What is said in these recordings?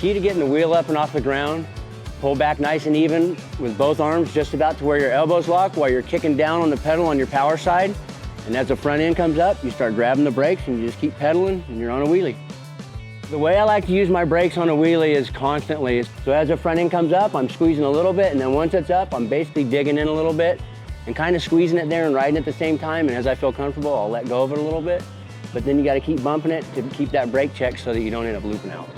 Key to getting the wheel up and off the ground, pull back nice and even with both arms just about to where your elbows lock while you're kicking down on the pedal on your power side. And as the front end comes up, you start grabbing the brakes and you just keep pedaling and you're on a wheelie. The way I like to use my brakes on a wheelie is constantly. So as the front end comes up, I'm squeezing a little bit, and then once it's up, I'm basically digging in a little bit and kind of squeezing it there and riding at the same time. And as I feel comfortable, I'll let go of it a little bit. But then you got to keep bumping it to keep that brake check so that you don't end up looping out.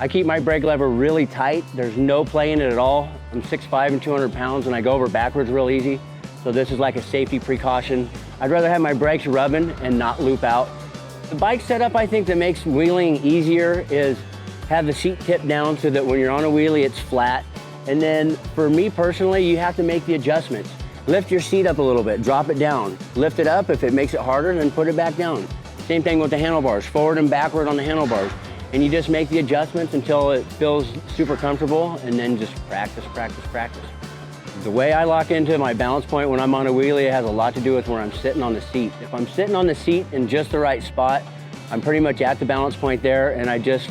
I keep my brake lever really tight. There's no play in it at all. I'm 6'5" and 200 pounds, and I go over backwards real easy. So this is like a safety precaution. I'd rather have my brakes rubbing and not loop out. The bike setup I think that makes wheeling easier is have the seat tipped down so that when you're on a wheelie, it's flat. And then for me personally, you have to make the adjustments. Lift your seat up a little bit, drop it down. Lift it up. If it makes it harder, then put it back down. Same thing with the handlebars, forward and backward on the handlebars. And you just make the adjustments until it feels super comfortable, and then just practice, practice, practice. The way I lock into my balance point when I'm on a wheelie, it has a lot to do with where I'm sitting on the seat. If I'm sitting on the seat in just the right spot, I'm pretty much at the balance point there, and I just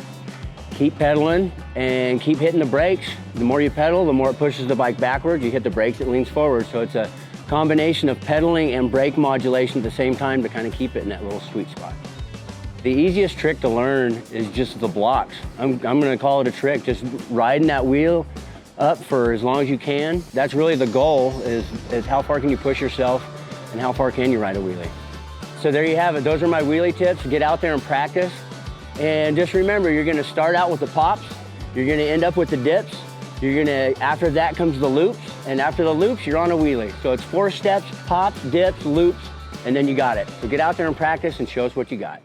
keep pedaling and keep hitting the brakes. The more you pedal, the more it pushes the bike backwards. You hit the brakes, it leans forward. So it's a combination of pedaling and brake modulation at the same time to kind of keep it in that little sweet spot. The easiest trick to learn is just the blocks. I'm gonna call it a trick, just riding that wheel up for as long as you can. That's really the goal, is how far can you push yourself and how far can you ride a wheelie. So there you have it. Those are my wheelie tips. Get out there and practice. And just remember, you're gonna start out with the pops, you're gonna end up with the dips, after that comes the loops, and after the loops, you're on a wheelie. So it's 4 steps, pops, dips, loops, and then you got it. So get out there and practice and show us what you got.